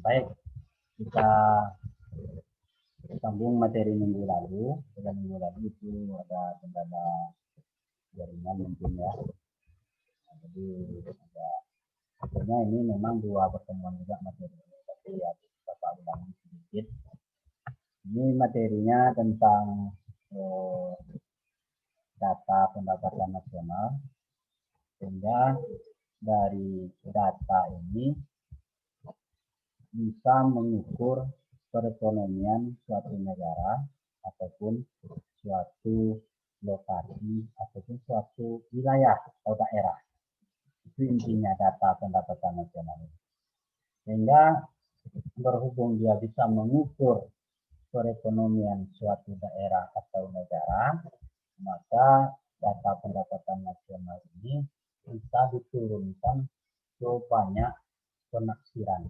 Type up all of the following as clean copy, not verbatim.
baik, kita sambung materi minggu lalu. Pada minggu lalu itu ada kendala jaringan mungkin ya. Nah, jadi ada akhirnya ini memang 2 pertemuan juga materi ini, tapi ya kita ulangi sedikit. Ini materinya tentang data pendapatan nasional, sehingga dari data ini bisa mengukur perekonomian suatu negara ataupun suatu lokasi ataupun suatu wilayah atau daerah. Itu intinya data pendapatan nasional. Sehingga berhubung dia bisa mengukur perekonomian suatu daerah atau negara, maka data pendapatan nasional ini bisa diturunkan ke banyak penafsiran.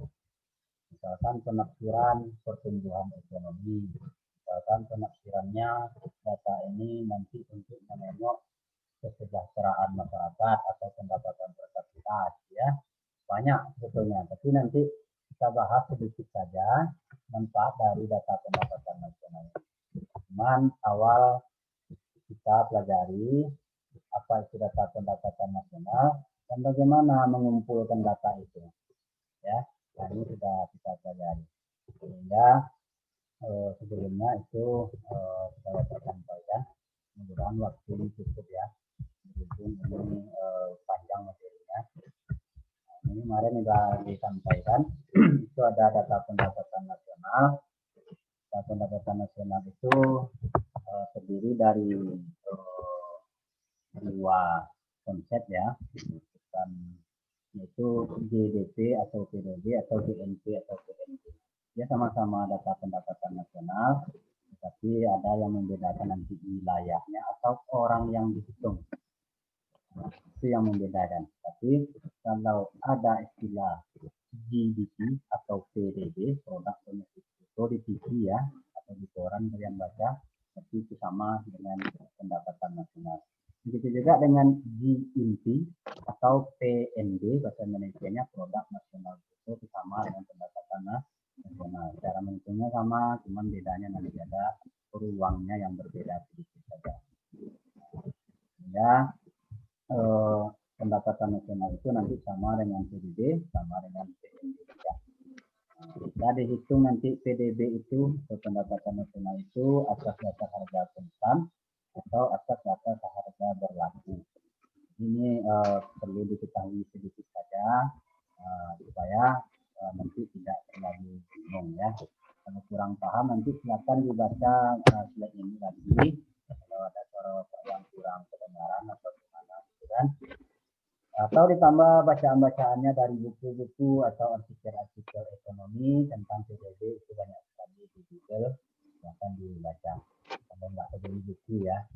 Misalkan penafsiran pertumbuhan ekonomi, misalkan penafsirannya data ini nanti untuk menengok kesejahteraan masyarakat atau pendapatan per kapita, ya banyak sebetulnya. Tapi nanti kita bahas sedikit saja manfaat dari data pendapatan nasional. Cuman awal kita pelajari apa itu data pendapatan nasional dan bagaimana mengumpulkan data itu, ya. Nah, ini sudah kita pelajari. Sehingga sebelumnya itu saya sampaikan, mudah-mudahan waktu ini cukup ya. Ini panjang materinya. Nah, ini kemarin sudah disampaikan. Itu ada data pendapatan nasional. Data pendapatan nasional itu terdiri dari 2 konsep ya, yaitu GDP atau PDB atau BNP atau PNB. Ya sama-sama data pendapatan nasional, tetapi ada yang membedakan nanti wilayahnya atau orang yang dihitung. Itu yang membedakan. Tapi kalau ada istilah GDP atau PDB, produk domestik produktif ya, atau di koran kalian baca, tapi itu sama dengan pendapatan nasional. Begitu juga dengan GNP atau PNB, bahasa Indonesianya produk nasional bruto, itu sama dengan pendapatan nasional. Cara menghitungnya sama, cuman bedanya nanti ada peluangnya yang berbeda sedikit saja. Ya, pendapatan nasional itu nanti sama dengan PDB, sama dengan PNB. Ya. Nah, dihitung nanti PDB itu atau pendapatan nasional itu atas dasar harga konstan atau atas dasar harga berlaku. Ini perlu diketahui sedikit saja supaya nanti tidak terlalu bingung ya. Kalau kurang paham nanti silakan dibaca slide ini lagi. Kalau ada suara yang kurang kedengaran atau gimana gitu kan. Atau ditambah bacaan-bacaannya dari buku-buku atau artikel-artikel ekonomi tentang PDB itu banyak sekali di Google, silakan dibaca. Kalau nggak beli buku ya,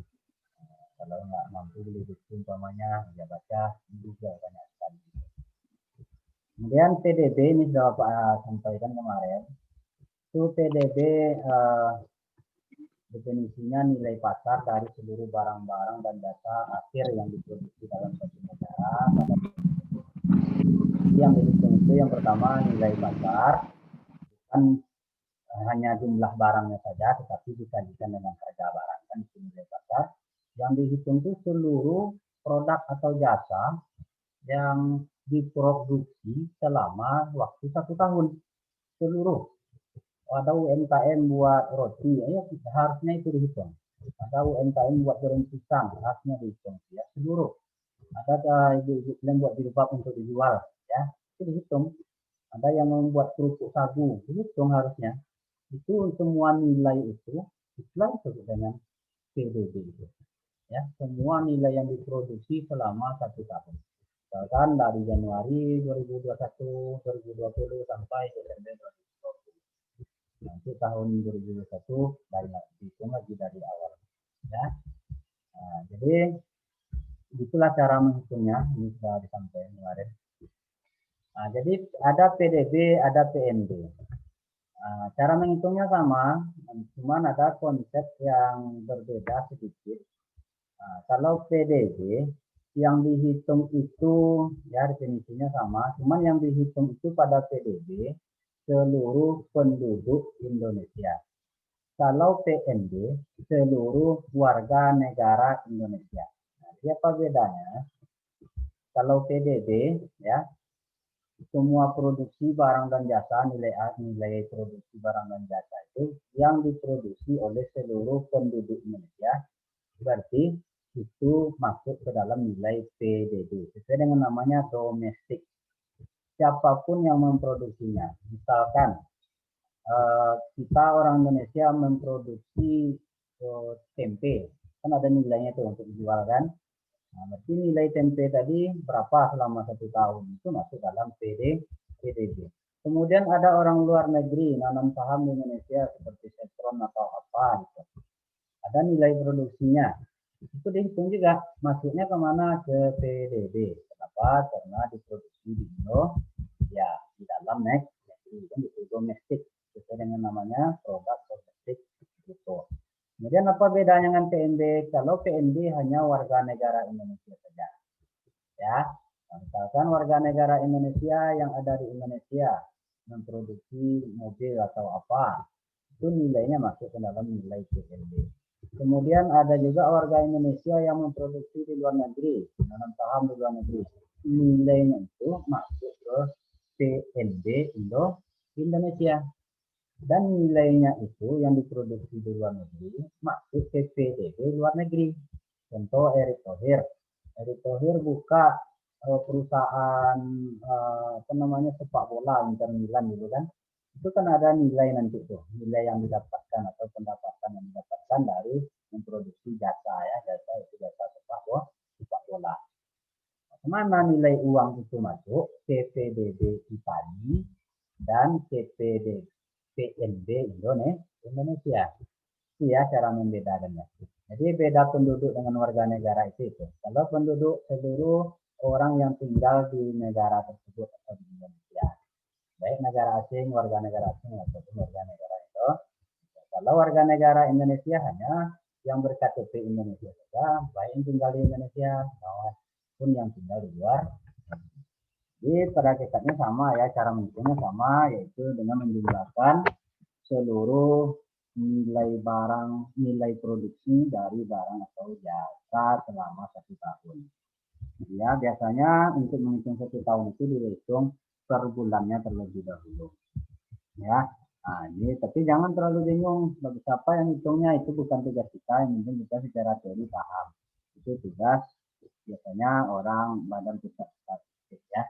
kalau nggak mampu beli buku umpamanya ya baca di Google banyak sekali. Kemudian PDB ini sudah Pak sampaikan kemarin. Itu PDB definisinya nilai pasar dari seluruh barang-barang dan jasa akhir yang diproduksi dalam suatu negara. Yang dihitung itu yang pertama nilai pasar, bukan hanya jumlah barangnya saja, tetapi dikaitkan dengan harga barang, kan itu nilai pasar. Yang dihitung itu seluruh produk atau jasa yang diproduksi selama waktu 1 tahun, seluruh. Ada UMKM buat roti, ya harusnya itu dihitung. Ada UMKM buat goreng pisang, harusnya dihitung. Ya seluruh. Ada ibu-ibu yang buat jilbab untuk dijual, ya itu dihitung. Ada yang membuat kerupuk sagu, dihitung harusnya. Itu semua nilai itu, itulah disebut dengan PDB itu. Ya semua nilai yang diproduksi selama 1 tahun. Misalkan dari Januari 2021, 2020 sampai Desember 2020. Nanti tahun 2021 dari hitung lagi dari awal ya. Nah, jadi itulah cara menghitungnya, ini sudah disampaikan kemarin. Nah, jadi ada PDB, ada PNB. Nah, cara menghitungnya sama, cuman ada konsep yang berbeda sedikit. Nah, kalau PDB yang dihitung itu ya definisinya sama, cuman yang dihitung itu pada PDB seluruh penduduk Indonesia. Kalau PNB, seluruh warga negara Indonesia. Nah, siapa bedanya? Kalau PDB, ya, semua produksi barang dan jasa, nilai produksi barang dan jasa itu yang diproduksi oleh seluruh penduduk Indonesia, berarti itu masuk ke dalam nilai PDB. Sesuai dengan namanya domestik. Siapapun yang memproduksinya, misalkan kita orang Indonesia memproduksi tempe, kan ada nilainya tuh untuk dijual kan. Nah, berarti nilai tempe tadi berapa selama 1 tahun itu masuk dalam PDB. Kemudian ada orang luar negeri nanam saham di Indonesia seperti Chevron atau apa gitu. Ada nilai produksinya. Itu dihitung juga masuknya kemana, ke PDB. Kenapa? Karena diproduksi di Indonesia, di dalam negeri, itu domestik, sesuai dengan namanya produk domestik itu. Kemudian apa bedanya dengan PNB? Kalau PNB hanya warga negara Indonesia saja, ya. Misalkan warga negara Indonesia yang ada di Indonesia memproduksi mobil atau apa, itu nilainya masuk ke dalam nilai PNB. Kemudian ada juga warga Indonesia yang memproduksi di luar negeri, menanam saham di luar negeri, nilainya itu masuk ke PNB Indonesia. Dan nilainya itu yang diproduksi di luar negeri masuk ke PDB luar negeri. Contoh Erick Thohir. Erick Thohir buka perusahaan apa namanya, sepak bola Inter Milan gitu kan. Itu kan ada nilai nanti tuh, nilai yang didapatkan atau pendapatan yang didapatkan dari memproduksi jasa, ya, jasa itu jasa sepak bola. Kemana nilai uang itu masuk? Ke PDB Italia dan ke PNB Indonesia. Itu ya cara membedakannya. Jadi beda penduduk dengan warga negara itu. Kalau penduduk seluruh orang yang tinggal di negara tersebut atau di Indonesia, baik negara asing, warga negara asing ataupun warga negara itu. Kalau warga negara Indonesia hanya yang berKTP Indonesia saja, baik yang tinggal di Indonesia maupun yang tinggal di luar. Jadi pada hakikatnya sama ya, cara menghitungnya sama, yaitu dengan menjumlahkan seluruh nilai barang, nilai produksi dari barang atau jasa selama 1 tahun. Ya, biasanya untuk menghitung 1 tahun itu dihitung per bulannya terlebih dahulu. Ya, nah ini tapi jangan terlalu bingung bagi siapa yang hitungnya, itu bukan tugas kita, yang penting kita secara teori paham. Itu tugas biasanya orang Badan Pusat Statistik, ya.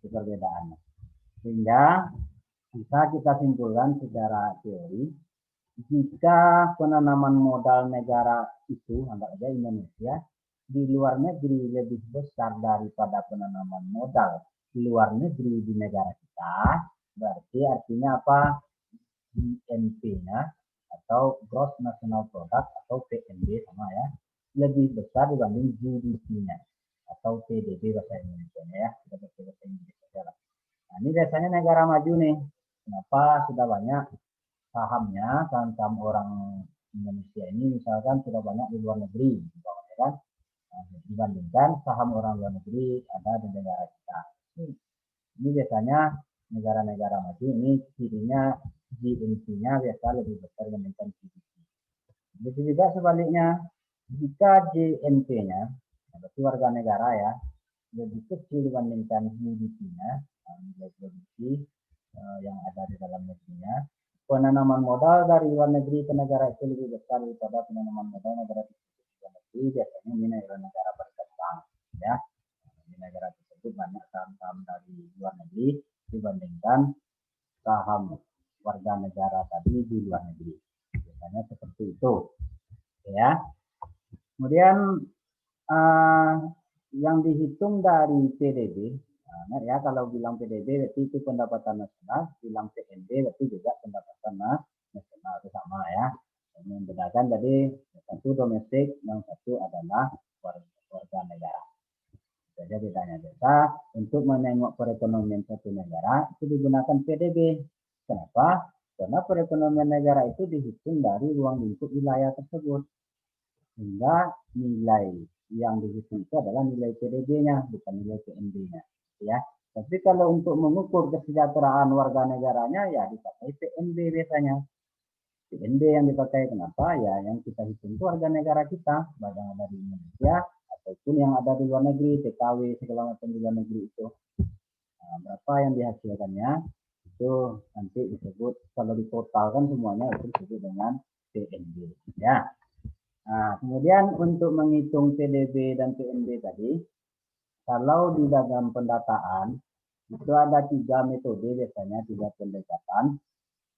Itu perbedaannya. Sehingga bisa kita simpulkan secara teori, jika penanaman modal negara itu, anggap aja Indonesia, di luar negeri lebih besar daripada penanaman modal di luar negeri di negara kita, berarti artinya apa? GNP-nya atau Gross National Product atau PNB sama ya, lebih besar dibanding GDP-nya atau PDB bahasa Indonesia, ya. Kita pakai bahasa Inggris saja. Nah, ini biasanya negara maju nih. Kenapa? Sudah banyak sahamnya, saham orang Indonesia ini misalkan sudah banyak di luar negeri, kan? Nah, dibandingkan saham orang luar negeri ada di negara kita. Ini biasanya negara-negara maju ini cirinya GNP-nya biasa lebih besar dibandingkan GDP. Begitu juga sebaliknya, jika GNP-nya, berarti warga negara ya, lebih kecil dibandingkan GDP-nya, nilai produksi yang ada di dalam negerinya, penanaman modal dari luar negeri ke negara itu lebih besar daripada penanaman modal negara itu di luar negeri, biasanya ini negara berkembang, ya. Di negara tersebut banyak saham-saham dari luar negeri dibandingkan saham warga negara tadi di luar negeri. Biasanya seperti itu, ya. Kemudian yang dihitung dari PDB, nah, ya, kalau bilang PDB berarti itu pendapatan nasional, bilang PNB berarti juga pendapatan nasional, itu sama ya. Ini membedakan jadi satu domestik, yang satu adalah warga negara. Jadi bedanya biasa untuk menengok perekonomian satu negara itu digunakan PDB. Kenapa? Karena perekonomian negara itu dihitung dari ruang lingkup wilayah tersebut. Sehingga nilai yang dihitung itu adalah nilai PDB-nya, bukan nilai PNB-nya. Ya. Tapi kalau untuk mengukur kesejahteraan warga negaranya ya dipakai PNB biasanya. PNB yang dipakai kenapa? Ya yang kita hitung itu warga negara kita, baik yang ada di Indonesia ataupun yang ada di luar negeri, TKW segala macam di luar negeri itu. Nah, berapa yang dihasilkannya itu nanti disebut kalau ditotalkan semuanya itu disebut dengan PNB. Ya. Nah, kemudian untuk menghitung PDB dan PNB tadi, kalau di dalam pendataan itu ada 3 metode biasanya, 3 pendekatan.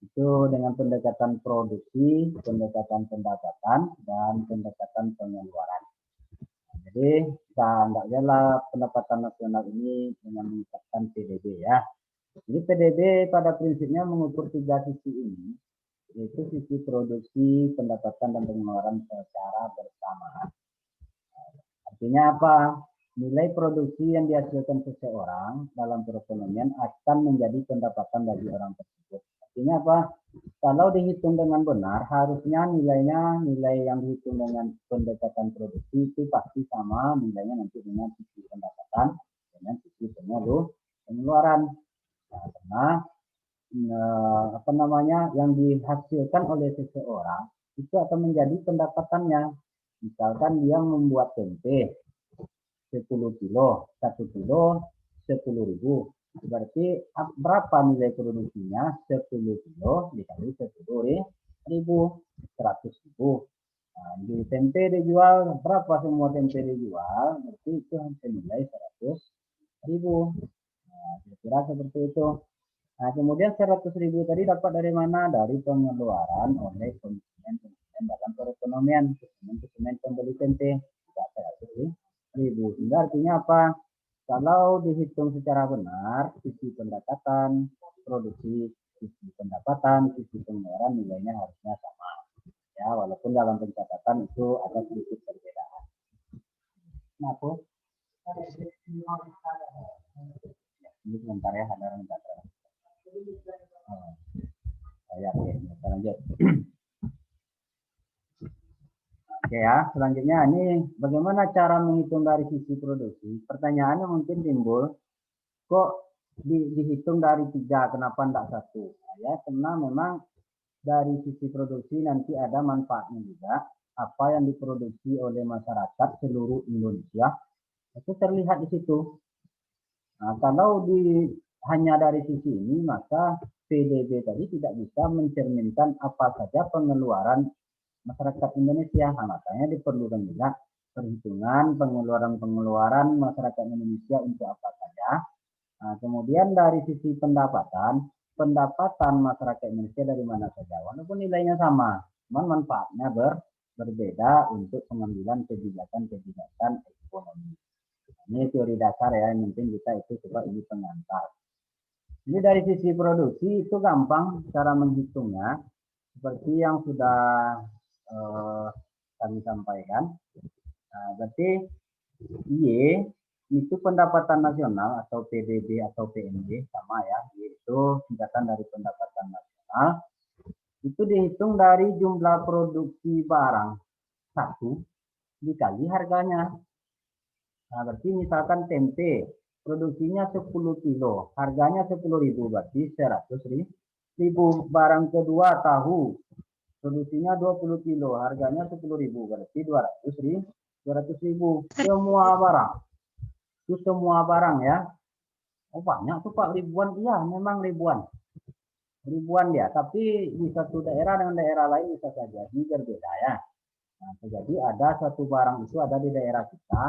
Itu dengan pendekatan produksi, pendekatan pendapatan, dan pendekatan pengeluaran. Nah, jadi tidak jalan pendapatan nasional ini dengan menetapkan PDB ya. Jadi PDB pada prinsipnya mengukur 3 sisi ini, yaitu sisi produksi, pendapatan, dan pengeluaran secara bersamaan. Artinya apa? Nilai produksi yang dihasilkan seseorang dalam perekonomian akan menjadi pendapatan bagi orang tersebut. Artinya apa? Kalau dihitung dengan benar, harusnya nilai yang dihitung dengan pendekatan produksi itu pasti sama nilainya nanti dengan sisi pendapatan dengan sisi pengeluaran. Nah, karena yang dihasilkan oleh seseorang itu akan menjadi pendapatannya. Misalkan dia membuat tempe 10 kilo, 1 kilo 10.000. Berarti berapa nilai produksinya? 10 kilo dikali 10.000, 100.000. Nah, di tempe dijual berapa semua tempe dijual? Berarti itu senilai 100.000. Nah, kira-kira seperti itu. Nah, kemudian 100.000 tadi dapat dari mana? Dari pengeluaran oleh konsumen dalam perekonomian, konsumen pembeli tempe. 100.000. Sehingga artinya apa? Kalau dihitung secara benar, sisi pendapatan, produksi, sisi pendapatan, sisi pengeluaran nilainya harusnya sama. Ya, walaupun dalam pencatatan itu ada sedikit perbedaan. Kenapa? Ini sebentar ya, ada orang minta tolong. Ya, oke, kita lanjut. Oke ya, selanjutnya ini bagaimana cara menghitung dari sisi produksi? Pertanyaannya mungkin timbul, kok dihitung dari 3, kenapa tidak 1? Nah, ya, karena memang dari sisi produksi nanti ada manfaatnya juga. Apa yang diproduksi oleh masyarakat seluruh Indonesia itu terlihat di situ. Nah, kalau hanya dari sisi ini, maka PDB tadi tidak bisa mencerminkan apa saja pengeluaran masyarakat Indonesia. Nah, makanya diperlukan juga perhitungan pengeluaran masyarakat Indonesia untuk apa saja. Nah, kemudian dari sisi pendapatan masyarakat Indonesia dari mana saja, walaupun nilainya sama, namun manfaatnya berbeda untuk pengambilan kebijakan ekonomi. Ini teori dasar ya, yang penting kita itu coba ini pengantar. Jadi dari sisi produksi itu gampang cara menghitungnya, seperti yang sudah kami sampaikan. Nah, berarti Y itu pendapatan nasional atau PDB atau PNB sama ya, yaitu singkatan dari pendapatan nasional. Itu dihitung dari jumlah produksi barang 1 dikali harganya. Nah, berarti misalkan tempe produksinya 10 kilo, harganya 10.000, berarti 100.000. Barang kedua tahu produksinya 20 kilo, harganya 10.000, berarti 200.000. Semua barang. Itu semua barang ya. Oh, banyak tuh Pak, ribuan. Iya, memang ribuan. Ribuan ya, tapi di satu daerah dengan daerah lain bisa saja ini berbeda ya. Nah, jadi ada satu barang itu ada di daerah kita,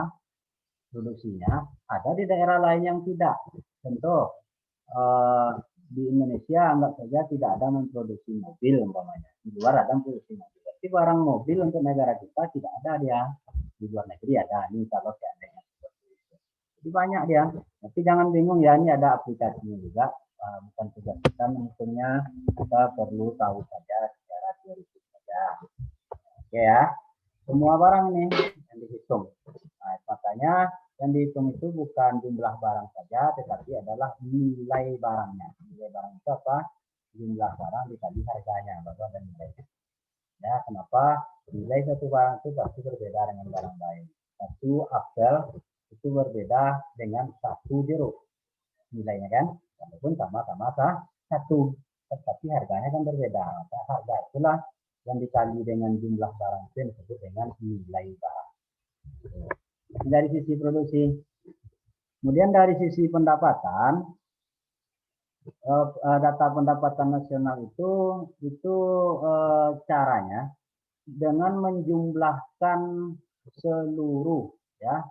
produksinya, ada di daerah lain yang tidak. Contoh, di Indonesia anggap saja tidak ada memproduksi mobil umpamanya. Di luar ada memproduksi mobil. Tapi barang mobil untuk negara kita tidak ada dia. Di luar negeri ada. Ini kalau seandainya seperti itu. Jadi banyak dia. Tapi jangan bingung ya, ini ada aplikasinya juga. Bukan tugas kita menghitungnya. Kita perlu tahu saja secara teoritis saja. Oke ya. Semua barang ini yang dihitung. Nah, makanya yang dihitung itu bukan jumlah barang saja, tetapi adalah nilai barangnya. Nilai barang itu apa? Jumlah barang dikali harganya, baru ada nilainya. Ya, kenapa? Nilai satu barang itu pasti berbeda dengan barang lain. Satu apel itu berbeda dengan satu jeruk. nilainya kan, walaupun sama-sama satu, tetapi harganya kan berbeda. Maka harga itulah yang dikali dengan jumlah barang itu yang disebut dengan nilai barang. Dari sisi produksi. Kemudian dari sisi pendapatan, data pendapatan nasional itu caranya dengan menjumlahkan seluruh ya,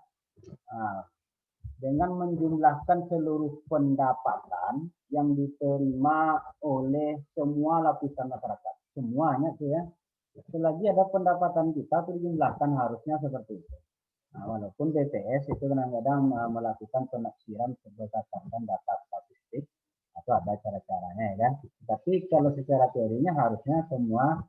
dengan menjumlahkan seluruh pendapatan yang diterima oleh semua lapisan masyarakat, semuanya tuh ya. Selagi ada pendapatan kita itu dijumlahkan, harusnya seperti itu. Nah, walaupun BPS itu kadang-kadang melakukan penafsiran berdasarkan data statistik atau ada cara-caranya ya kan. Tapi kalau secara teorinya harusnya semua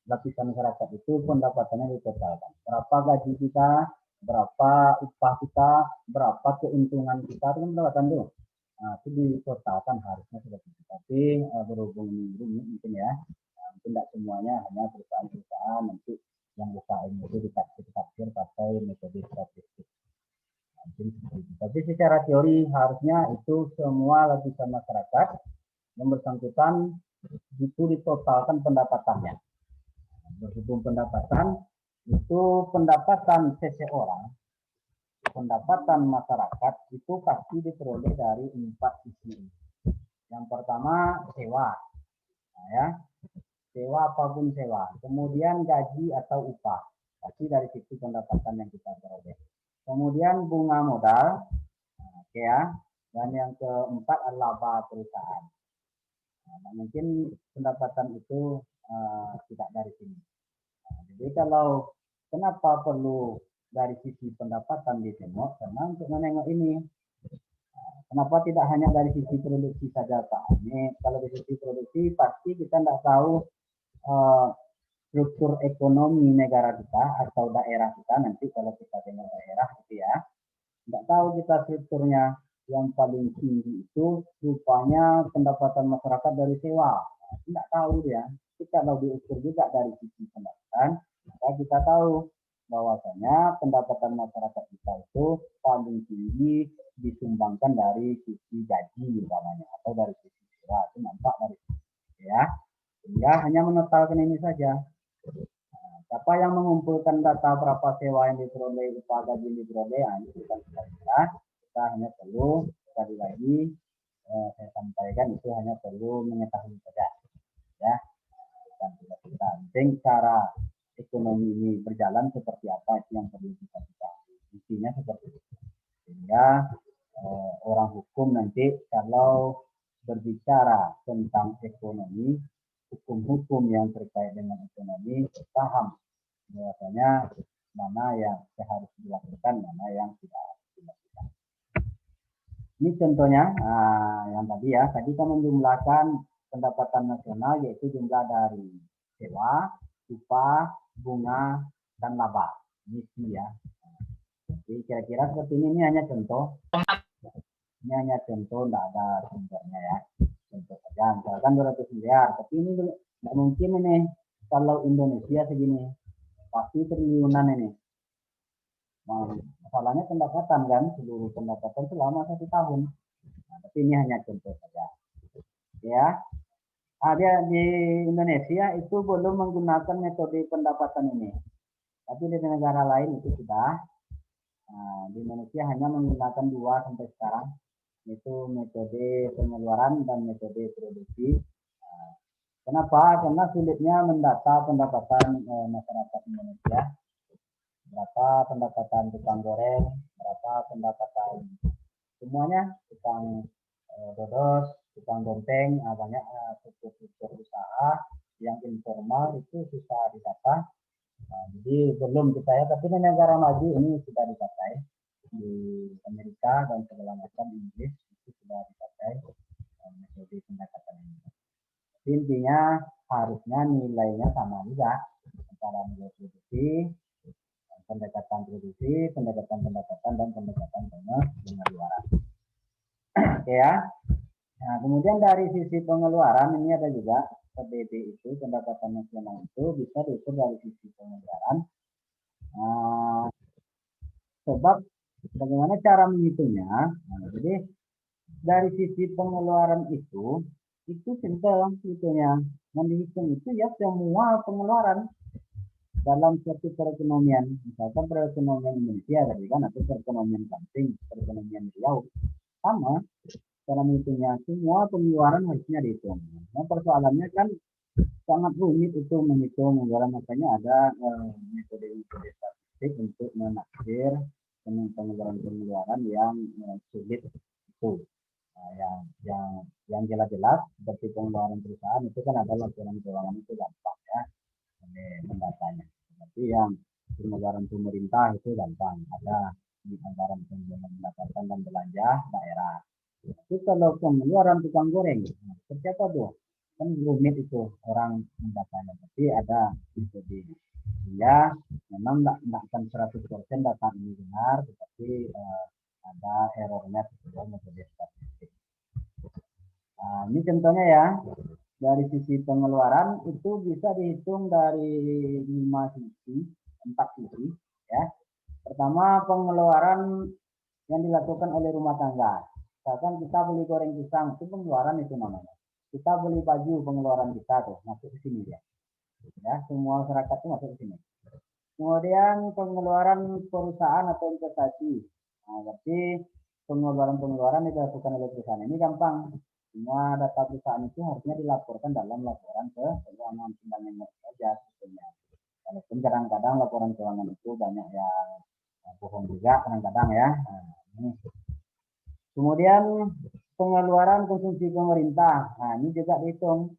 lapisan masyarakat itu pendapatannya ditotalkan. Berapa gaji kita, berapa upah kita, berapa keuntungan kita, itu pendapatan tuh. Nah, itu ditotalkan harusnya seperti itu. Tapi berhubung ini mungkin ya, mungkin tidak semuanya, hanya perusahaan-perusahaan nanti yang usaha ini itu ditaksir pakai metode statistik. Tapi secara teori harusnya itu semua lapisan masyarakat yang bersangkutan itu ditotalkan pendapatannya. Berhubung pendapatan itu pendapatan seseorang, pendapatan masyarakat itu pasti diperoleh dari 4 sisi. Yang pertama sewa, nah, ya, sewa apapun sewa. Kemudian gaji atau upah, pasti dari situ pendapatan yang kita peroleh. Kemudian bunga modal, ya, dan yang keempat adalah laba perusahaan. Nah, mungkin pendapatan itu tidak dari sini. Nah, jadi kalau kenapa perlu dari sisi pendapatan ditengok, karena untuk menengok ini, kenapa tidak hanya dari sisi produksi saja Pak? Ini kalau dari sisi produksi pasti kita tidak tahu struktur ekonomi negara kita atau daerah kita. Nanti kalau kita tengok daerah gitu ya, nggak tahu kita strukturnya. Yang paling tinggi itu rupanya pendapatan masyarakat dari sewa. Nah, tidak tahu dia. Kita kalau diukur juga dari sisi pendapatan, maka kita tahu bahwasanya pendapatan masyarakat kita itu paling tinggi disumbangkan dari sisi gaji umpamanya atau dari sisi sewa. Itu nampak dari sisi ya. Sehingga hanya menotalkan ini saja. Nah, siapa yang mengumpulkan data berapa sewa yang diperoleh, upah gaji yang diperoleh, itu bukan kita hanya perlu sekali lagi saya sampaikan itu hanya perlu mengetahui saja ya, dan tidak kita penting cara ekonomi ini berjalan seperti apa itu yang perlu kita ketahui, intinya seperti itu. Sehingga orang hukum nanti kalau berbicara tentang ekonomi, hukum-hukum yang terkait dengan ekonomi, paham bahwasanya mana yang harus dilakukan, mana yang tidak harus dilakukan. Ini contohnya yang tadi ya, tadi kita menjumlahkan pendapatan nasional yaitu jumlah dari sewa, upah, bunga, dan laba. Ini ya. Jadi kira-kira seperti ini hanya contoh. Ini hanya contoh, tidak ada sumbernya ya. Contoh saja, misalkan 200 miliar. Tapi ini tidak mungkin ini. Kalau Indonesia segini, pasti triliunan ini. Nah, masalahnya pendapatan kan, seluruh pendapatan selama 1 tahun. Nah, tapi ini hanya contoh saja. Ya, dia di Indonesia itu belum menggunakan metode pendapatan ini. Tapi di negara lain itu sudah. Nah, di Indonesia hanya menggunakan 2 sampai sekarang, yaitu metode pengeluaran dan metode produksi. Nah, kenapa? Karena sulitnya mendata pendapatan masyarakat Indonesia. Berapa pendapatan tukang goreng, berapa pendapatan semuanya, tukang dodos, tukang gonteng, banyak struktur usaha yang informal itu susah didata. Nah, jadi belum dipercaya, tapi di negara maju ini sudah dipakai, di Amerika dan segala macam Inggris itu sudah dipakai metode pendekatan ini. Jadi intinya harusnya nilainya sama juga antara nilai produksi, pendekatan produksi, pendekatan pendapatan, dan pendekatan pengeluaran. Oke ya. Nah, kemudian dari sisi pengeluaran ini ada juga PDB itu, pendapatan nasional itu bisa diukur dari sisi pengeluaran. Sebab bagaimana cara menghitungnya? Nah, jadi dari sisi pengeluaran itu simple sebetulnya. Yang dihitung itu ya semua pengeluaran dalam suatu perekonomian. Misalkan perekonomian Indonesia tadi kan, atau perekonomian Banting, perekonomian Riau, sama cara menghitungnya. Semua pengeluaran harusnya dihitung. Nah, persoalannya kan sangat rumit itu menghitung pengeluaran, makanya ada metode-metode statistik untuk menaksir pengeluaran-pengeluaran yang sulit itu. Nah, yang jelas-jelas seperti pengeluaran perusahaan itu kan ada laporan keuangan itu gampang ya, mendatanya. Tapi yang pengeluaran pemerintah itu gampang, ada di anggaran pendapatan dan belanja daerah. Tapi kalau pengeluaran tukang goreng, nah, seperti apa tuh? Kan rumit itu orang mendatanya. Tapi ada metode. Ya, memang tidak akan 100% data ini benar, tetapi ada errornya sesuai metode statistik. Nah, ini contohnya ya, dari sisi pengeluaran itu bisa dihitung dari 5 sisi, 4 sisi ya. Pertama, pengeluaran yang dilakukan oleh rumah tangga. Misalkan kita beli goreng pisang, itu pengeluaran itu namanya. Kita beli baju, pengeluaran kita tuh masuk ke sini ya. Ya, semua masyarakat itu masuk ke sini. Kemudian pengeluaran perusahaan atau investasi. Nah, berarti pengeluaran-pengeluaran yang dilakukan oleh perusahaan ini gampang. Semua data perusahaan itu harusnya dilaporkan dalam laporan ke keuangan fundamental saja sebetulnya. Walaupun kadang-kadang laporan keuangan itu banyak yang bohong juga kadang-kadang ya. Nah, ini. Kemudian pengeluaran konsumsi pemerintah. Nah, ini juga dihitung.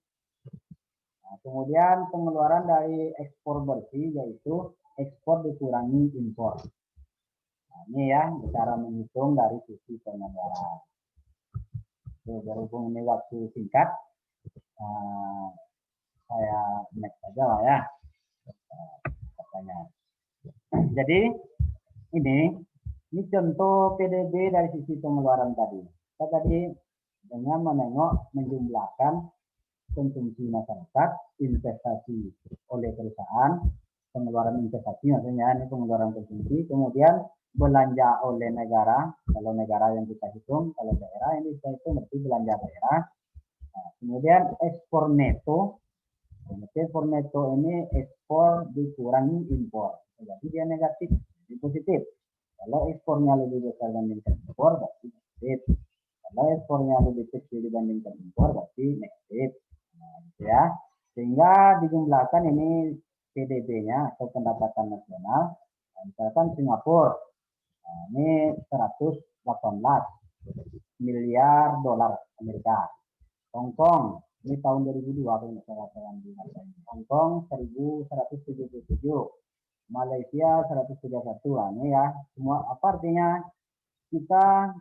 Nah, kemudian pengeluaran dari ekspor bersih, yaitu ekspor dikurangi impor. Nah, ini ya cara menghitung dari sisi pengeluaran. Berhubung ini waktu singkat, saya next saja lah ya katanya. Jadi ini contoh PDB dari sisi pengeluaran tadi. Kita tadi dengan menjumlahkan konsumsi masyarakat, investasi oleh perusahaan, pengeluaran investasi maksudnya ini pengeluaran konsumsi, kemudian belanja oleh negara, kalau negara yang kita hitung, kalau daerah ini kita hitung berarti belanja daerah. Nah, kemudian ekspor neto, ekspor neto ini ekspor dikurangi impor, jadi dia negatif, jadi positif. Kalau ekspornya lebih besar dibandingkan impor, berarti positif. Kalau ekspornya lebih kecil dibandingkan impor, berarti negatif. Nah, gitu ya. Sehingga dijumlahkan ini PDB-nya atau pendapatan nasional. Nah, misalkan Singapura, nah, ini 118 miliar dolar Amerika. Hong Kong, ini tahun 2002 kalau saya katakan di Hong Kong 1177, Malaysia 131. Nah, ini ya semua apa artinya, kita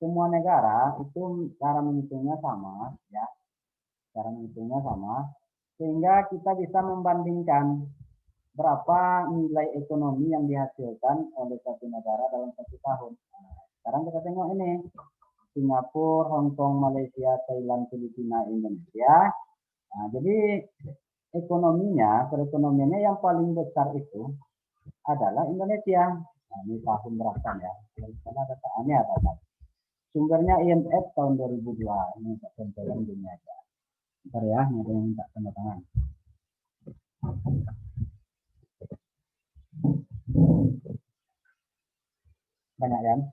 semua negara itu cara menghitungnya sama ya, cara menghitungnya sama, sehingga kita bisa membandingkan berapa nilai ekonomi yang dihasilkan oleh satu negara dalam satu tahun. Nah, sekarang kita tengok ini Singapura, Hong Kong, Malaysia, Thailand, Filipina, Indonesia. Nah, jadi perekonomiannya yang paling besar itu adalah Indonesia. Nah, ini tahun berapa ya? Karena dataannya ada. Sumbernya IMF tahun 2002. Ini contohnya dunia aja. Bentar ya, ini ada yang minta tanda tangan. Banyak kan?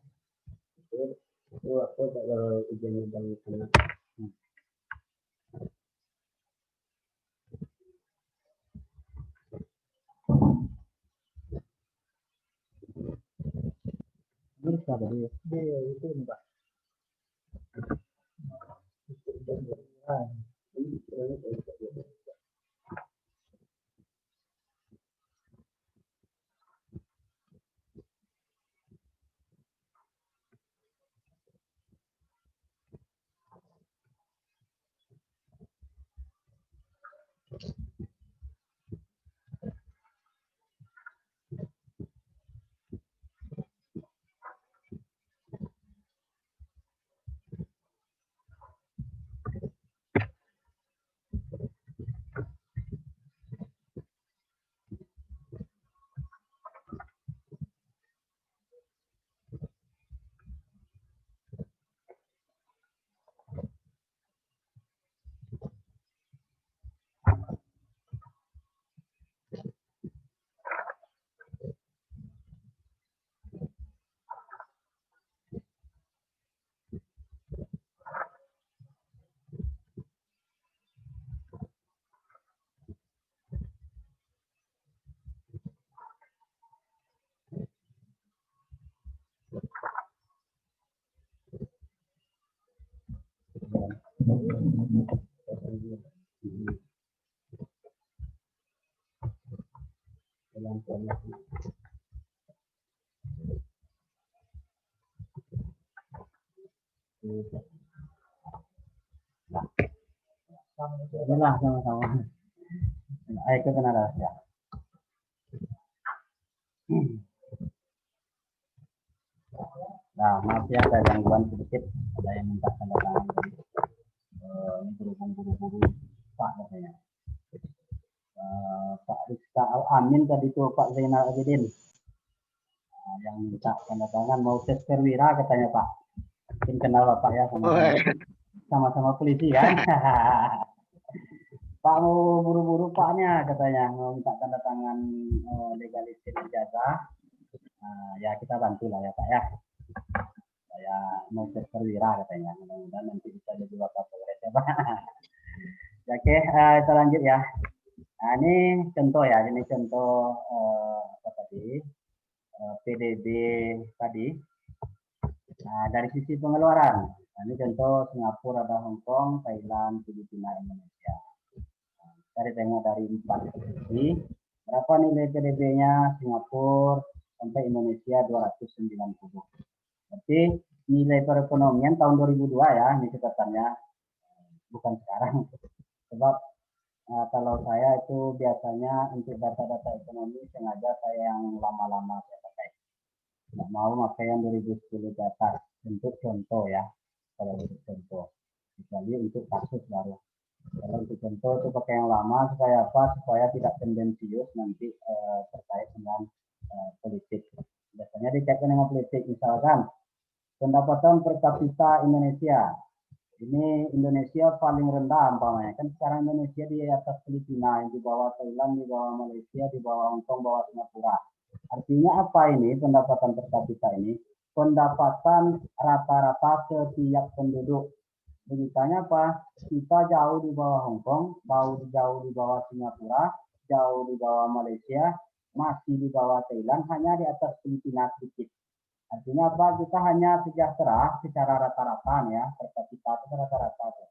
Itu aku kalau ujian yang bisa dari itu enggak. Inilah sama-sama. Ayo ke kenalan ya. Nah, maaf ya ada gangguan sedikit, ada yang minta tanda tangan tadi. Ini berhubung buru-buru Pak katanya. Pak Rizka Al Amin tadi itu Pak Zainal Abidin yang minta tanda tangan mau tes perwira katanya Pak. Mungkin kenal Bapak ya sama-sama polisi kan. Pak mau buru-buru Paknya katanya mau minta tanda tangan legalisir ijazah. Ya kita bantu lah ya Pak ya. Saya mau tes perwira katanya. Mudah-mudahan nanti bisa jadi Bapak Polres ya Pak. Oke, kita lanjut ya. Nah, ini contoh ya, ini contoh apa tadi? PDB tadi. Nah, dari sisi pengeluaran. Nah, ini contoh Singapura, ada Hong Kong, Thailand, Filipina, Indonesia. Nah, kita tengok dari 4 sisi. Berapa nilai PDB-nya Singapura sampai Indonesia 290. Berarti nilai perekonomian tahun 2002 ya, ini catatannya. Bukan sekarang. Sebab kalau saya itu biasanya untuk data-data ekonomi sengaja saya yang lama-lama saya pakai. Nggak mau pakai yang 2010 ke atas untuk contoh ya. Kalau untuk contoh. Kecuali untuk kasus baru. Kalau untuk contoh itu pakai yang lama supaya apa? Supaya tidak tendensius nanti terkait dengan politik. Biasanya dikaitkan dengan politik. Misalkan pendapatan per kapita Indonesia. Ini Indonesia paling rendah umpamanya. Kan sekarang Indonesia di atas Filipina, yang di bawah Thailand, di bawah Malaysia, di bawah Hong Kong, bawah Singapura. Artinya apa ini pendapatan per kapita ini? Pendapatan rata-rata setiap penduduk. Beritanya apa? Kita jauh di bawah Hong Kong, jauh di bawah Singapura, jauh di bawah Malaysia, masih di bawah Thailand, hanya di atas Filipina sedikit. Artinya apa? Kita hanya sejahtera secara rata-rata ya, per kapita itu rata-rata.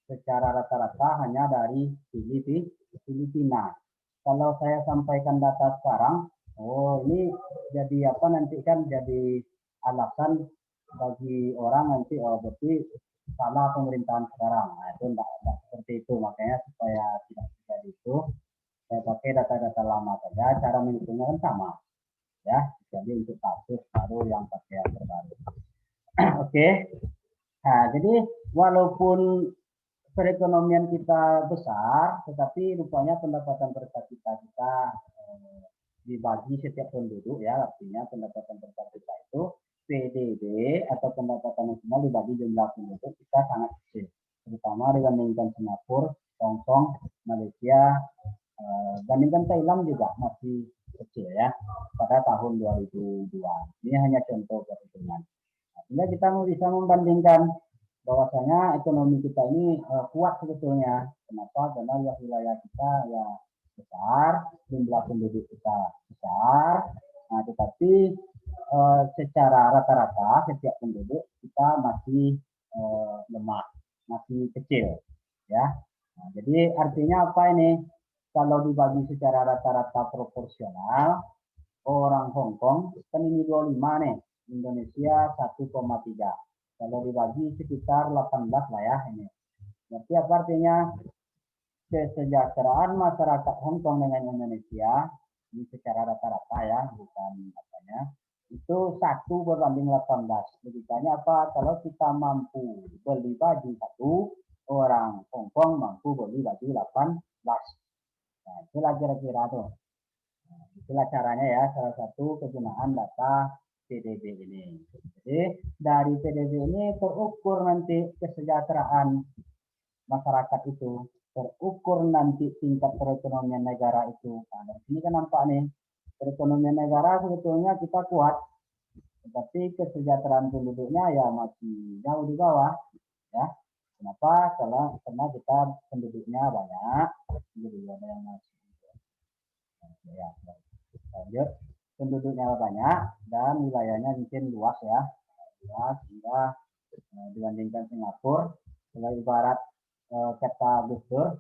Secara rata-rata hanya dari Filipina. Kalau saya sampaikan data sekarang, oh ini jadi apa nanti kan jadi alasan bagi orang nanti berarti salah pemerintahan sekarang. Nah, itu enggak seperti itu. Makanya supaya tidak terjadi itu, saya pakai data-data lama saja. Cara menghitungnya kan sama. Ya, jadi untuk kasus baru yang pakai yang terbaru. Oke. Nah, jadi walaupun perekonomian kita besar, tetapi rupanya pendapatan per kapita kita dibagi setiap penduduk ya, artinya pendapatan per kapita itu PDB atau pendapatan nasional dibagi jumlah penduduk kita sangat kecil, terutama dibandingkan Singapura, Hong Kong, Malaysia, bandingkan Thailand juga masih kecil ya pada tahun 2002. Ini hanya contoh perhitungan. Sehingga kita bisa membandingkan bahwasanya ekonomi kita ini kuat sebetulnya. Kenapa? Karena wilayah kita ya besar, jumlah penduduk kita besar. Nah, tetapi secara rata-rata setiap penduduk kita masih lemah, masih kecil, ya. Nah, jadi artinya apa ini? Kalau dibagi secara rata-rata proporsional, orang Hong Kong kan ini 25 nih, Indonesia 1,3. Kalau dibagi sekitar 18 lah ya ini. Berarti apa artinya? Kesejahteraan masyarakat Hong Kong dengan Indonesia ini secara rata-rata ya, bukan apanya, itu 1/18. Logikanya apa? Kalau kita mampu beli baju satu, orang Hong Kong mampu beli baju 18. Nah, itulah kira-kira tuh. Nah, itulah caranya ya, salah satu kegunaan data PDB ini. Jadi dari PDB ini terukur nanti kesejahteraan masyarakat itu, terukur nanti tingkat perekonomian negara itu. Nah, dari sini kan nampak nih, perekonomian negara sebetulnya kita kuat, tetapi kesejahteraan penduduknya ya masih jauh di bawah, ya. Kenapa? Karena kita penduduknya banyak, jadi ada yang masih. Ya, lanjut. Penduduknya banyak dan wilayahnya mungkin luas ya, luas sehingga dibandingkan Singapura Kalau ibarat kata Gus Dur,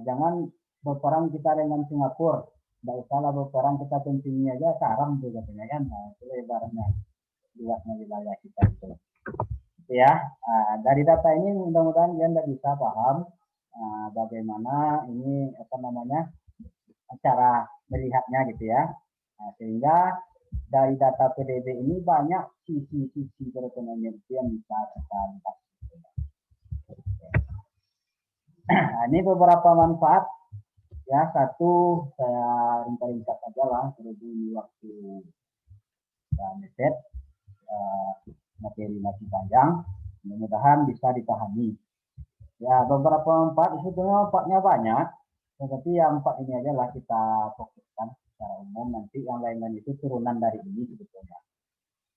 jangan berperang kita dengan Singapura, tidak usahlah berperang kita kencingnya aja karam tuh katanya kan. Nah, itu ibaratnya luasnya wilayah kita itu. Ya, dari data ini mudah-mudahan kalian sudah bisa paham bagaimana ini apa namanya cara melihatnya gitu ya. Nah, sehingga dari data PDB ini banyak sisi-sisi perekonomian itu yang bisa kita lihat. Nah, ini beberapa manfaat ya. Satu saya ringkas saja lah berhubung waktu dan mepet, materi masih panjang, mudah-mudahan bisa dipahami. Ya, beberapa manfaat itu sebenarnya manfaatnya banyak, tetapi yang 4 ini aja lah kita fokuskan secara umum. Nanti yang lain-lain itu turunan dari ini sebetulnya.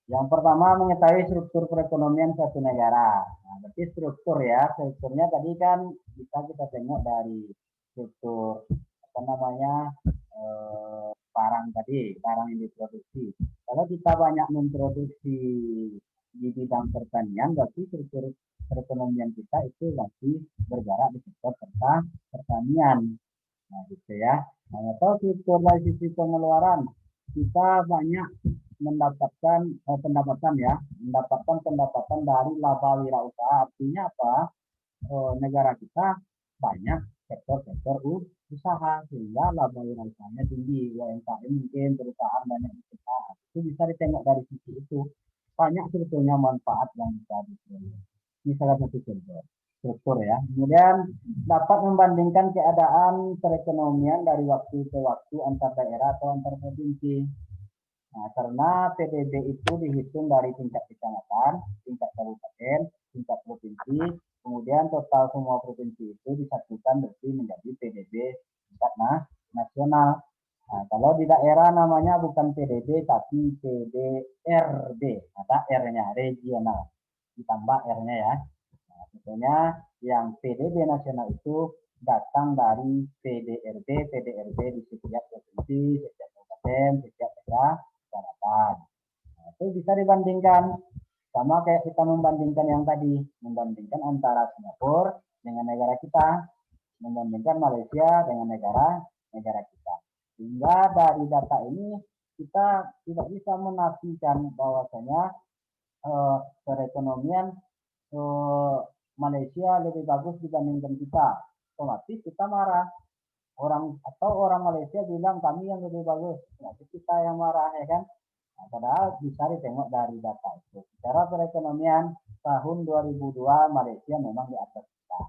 Yang pertama, mengetahui struktur perekonomian suatu negara. Nah, berarti struktur ya, strukturnya tadi kan bisa kita tengok dari struktur apa namanya barang tadi, barang yang diproduksi. Kalau kita banyak memproduksi di bidang pertanian, berarti struktur perekonomian kita itu masih bergerak di sektor pertanian. Nah, gitu ya. Nah, atau struktur dari sisi pengeluaran, kita banyak mendapatkan pendapatan dari laba wirausaha. Artinya apa? Negara kita banyak sektor-sektor usaha sehingga laba wirausahanya tinggi. UMKM mungkin perusahaan banyak usaha. Itu bisa ditengok dari sisi itu. Banyak sebetulnya manfaat yang bisa diterima. Ini salah satu contoh struktur ya. Kemudian dapat membandingkan keadaan perekonomian dari waktu ke waktu antar daerah atau antar provinsi. Nah, karena PDB itu dihitung dari tingkat kecamatan, tingkat kabupaten, tingkat provinsi, kemudian total semua provinsi itu disatukan berarti menjadi PDB tingkat nasional. Nah, kalau di daerah namanya bukan PDB tapi PDRB, ada R-nya, regional, ditambah R-nya ya. Nah, tentunya yang PDB nasional itu datang dari PDRB di setiap provinsi, setiap kabupaten, setiap daerah, kecamatan. Nah, itu bisa dibandingkan sama kayak kita membandingkan yang tadi, membandingkan antara Singapura dengan negara kita, membandingkan Malaysia dengan negara kita. Sehingga dari data ini kita tidak bisa menafikan bahwasanya perekonomian Malaysia lebih bagus dibandingkan kita. Otomatis kita marah. Orang Malaysia bilang kami yang lebih bagus, nanti kita yang marah ya kan. Nah, padahal bisa ditengok dari data itu. Secara perekonomian tahun 2002 Malaysia memang di atas kita,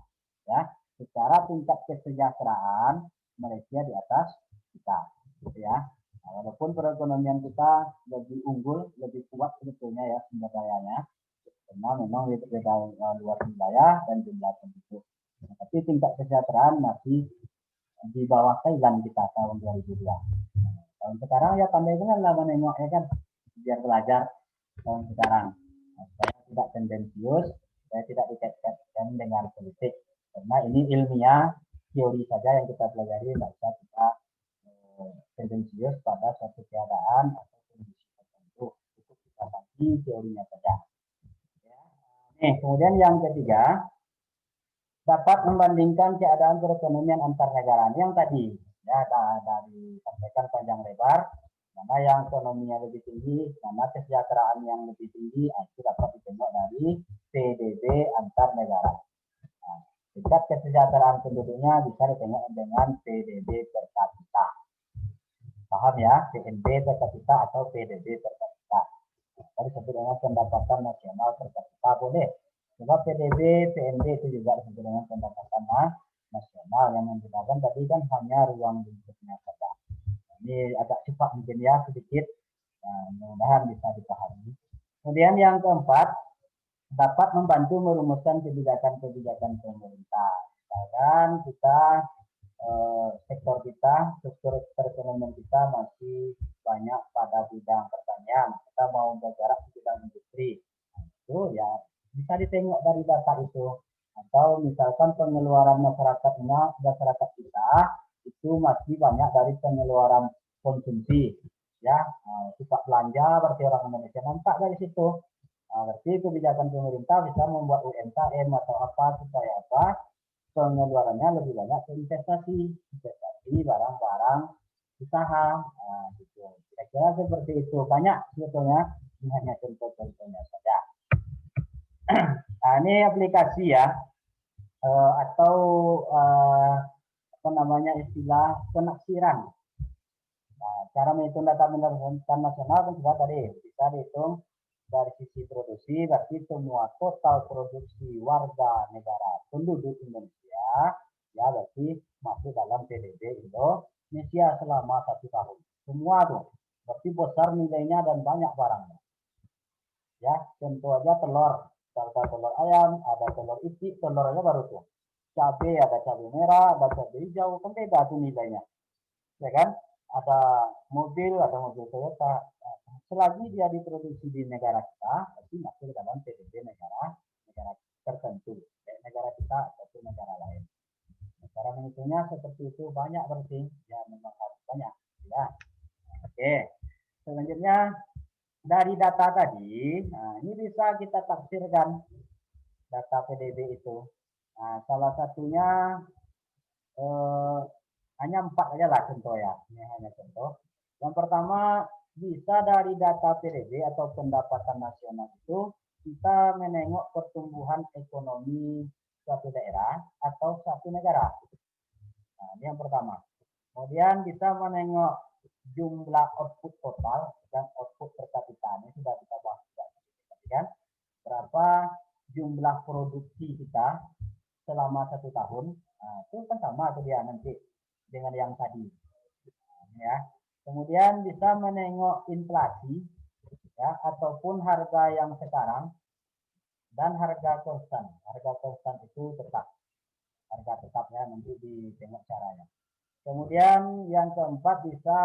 ya. Secara tingkat kesejahteraan Malaysia di atas kita, gitu ya. Nah, walaupun perekonomian kita lebih unggul, lebih kuat sebetulnya ya sumber dayanya, karena memang beda luas wilayah dan jumlah penduduk. Nah, tapi tingkat kesejahteraan masih di bawah Thailand kita tahun 2002. Nah, tahun sekarang ya pandai kan lah menengok ya kan, biar belajar tahun sekarang. Nah, saya tidak tendensius, saya tidak dikaitkan dengan politik, karena ini ilmiah, teori saja yang kita pelajari, tidak usah kita tendensius pada suatu keadaan atau kondisi tertentu. Cukup kita kaji teorinya saja. Ya. Nih, kemudian yang ketiga, dapat membandingkan keadaan perekonomian antar negara. Yang tadi ya dari sampaikan panjang lebar, mana yang ekonominya lebih tinggi, mana kesejahteraan yang lebih tinggi, itu dapat ditengok dari PDB antar negara. Nah, tingkat kesejahteraan penduduknya bisa ditengok dengan PDB per kapita. Paham ya? PNB per kapita atau PDB per kapita. Tadi sebut dengan pendapatan nasional per kapita boleh. Sebab PDB, PNB itu juga disebut dengan pendapatan nasional. Yang membedakan tadi kan hanya ruang lingkupnya saja. Ini agak cepat mungkin ya sedikit. Nah, mudah-mudahan bisa dipahami. Kemudian yang keempat, dapat membantu merumuskan kebijakan-kebijakan pemerintah. Misalkan kita sektor kita, struktur perekonomian kita masih banyak pada bidang pertanian. Kita mau bergerak di bidang industri. Nah, itu ya bisa ditengok dari data itu. Atau misalkan pengeluaran masyarakat kita itu masih banyak dari pengeluaran konsumsi. Ya, suka belanja berarti orang Indonesia nampak dari situ. Nah, berarti kebijakan pemerintah bisa membuat UMKM atau apa supaya apa pengeluarannya lebih banyak ke investasi barang-barang usaha. Nah, gitu. Kira-kira seperti itu. Banyak sebetulnya, ini hanya contoh-contohnya saja. Nah, ini aplikasi ya, atau apa namanya istilah penaksiran. Nah, cara menghitung data pendapatan nasional kan sudah tadi bisa dihitung dari sisi produksi, berarti semua total produksi warga negara penduduk Indonesia ya berarti masuk dalam PDB Indonesia selama 1 tahun. Semua tuh berarti besar nilainya dan banyak barangnya. Ya, contoh aja telur, ada telur ayam, ada telur isi, telur aja baru tuh. Cabai ada cabai merah, ada cabai hijau, kan beda tuh nilainya. Ya kan? Ada mobil Toyota. Selagi dia diproduksi di negara kita, pasti masuk dalam PDB negara tertentu, kayak negara kita atau negara lain. Cara menghitungnya seperti itu banyak berarti, ya memang harus banyak. Ya. Oke. Selanjutnya dari data tadi, nah ini bisa kita tafsirkan data PDB itu. Nah, salah satunya hanya 4 aja lah contoh ya. Ini hanya contoh. Yang pertama, bisa dari data PDB atau pendapatan nasional itu kita menengok pertumbuhan ekonomi suatu daerah atau suatu negara. Nah, ini yang pertama. Kemudian bisa menengok jumlah output total dan output per kapita. Ini sudah kita bahas kan? Berapa jumlah produksi kita selama 1 tahun. Nah, itu kan sama tuh dia nanti dengan yang tadi. Nah, ya. Kemudian bisa menengok inflasi ya ataupun harga yang sekarang dan harga konstan. Harga konstan itu tetap. Harga tetapnya nanti ditengok caranya. Kemudian yang keempat bisa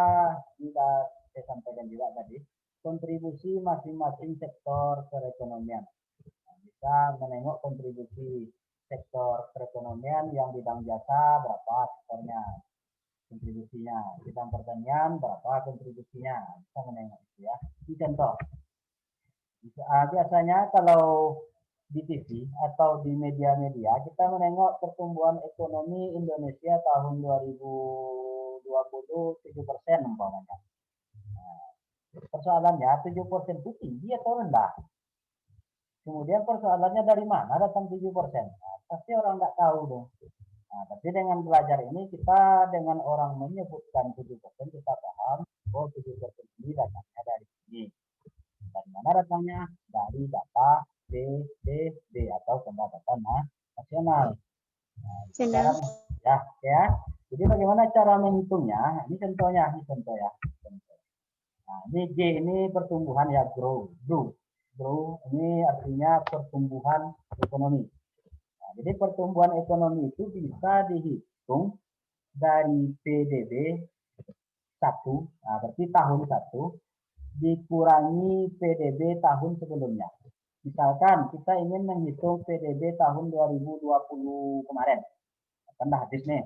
saya sampaikan juga tadi kontribusi masing-masing sektor perekonomian. Nah, bisa menengok kontribusi sektor perekonomian yang bidang jasa berapa sektornya kontribusinya, bidang pertanian berapa kontribusinya, bisa menengok itu ya. Ini contoh. Biasanya kalau di TV atau di media-media kita menengok pertumbuhan ekonomi Indonesia tahun 2020 7% umpamanya. Nah, persoalannya 7% itu tinggi atau rendah? Kemudian persoalannya dari mana datang 7%? Nah, pasti orang nggak tahu dong. Nah, tapi dengan belajar ini kita dengan orang menyebutkan 7% kita paham, oh 7% ini datangnya dari sini. Dari mana datangnya? Dari data PDB atau pendapatan nasional. Nah, cara ya. Jadi bagaimana cara menghitungnya? Ini contohnya, ini contoh ya. Nah, ini G ini pertumbuhan ya grow ini artinya pertumbuhan ekonomi. Nah, jadi pertumbuhan ekonomi itu bisa dihitung dari PDB 1, nah berarti tahun 1 dikurangi PDB tahun sebelumnya. Misalkan kita ingin menghitung PDB tahun 2020 kemarin, kan dah habis nih.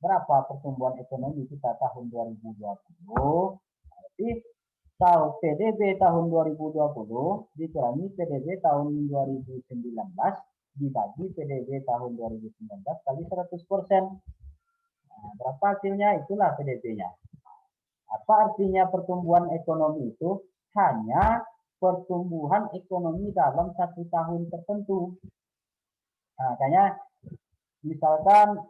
Berapa pertumbuhan ekonomi kita tahun 2020? Berarti PDB tahun 2020 dikurangi PDB tahun 2019 dibagi PDB tahun 2019 kali 100%. Nah, berapa hasilnya? Itulah PDB-nya. Apa artinya pertumbuhan ekonomi itu? Hanya pertumbuhan ekonomi dalam 1 tahun tertentu. Nah, makanya misalkan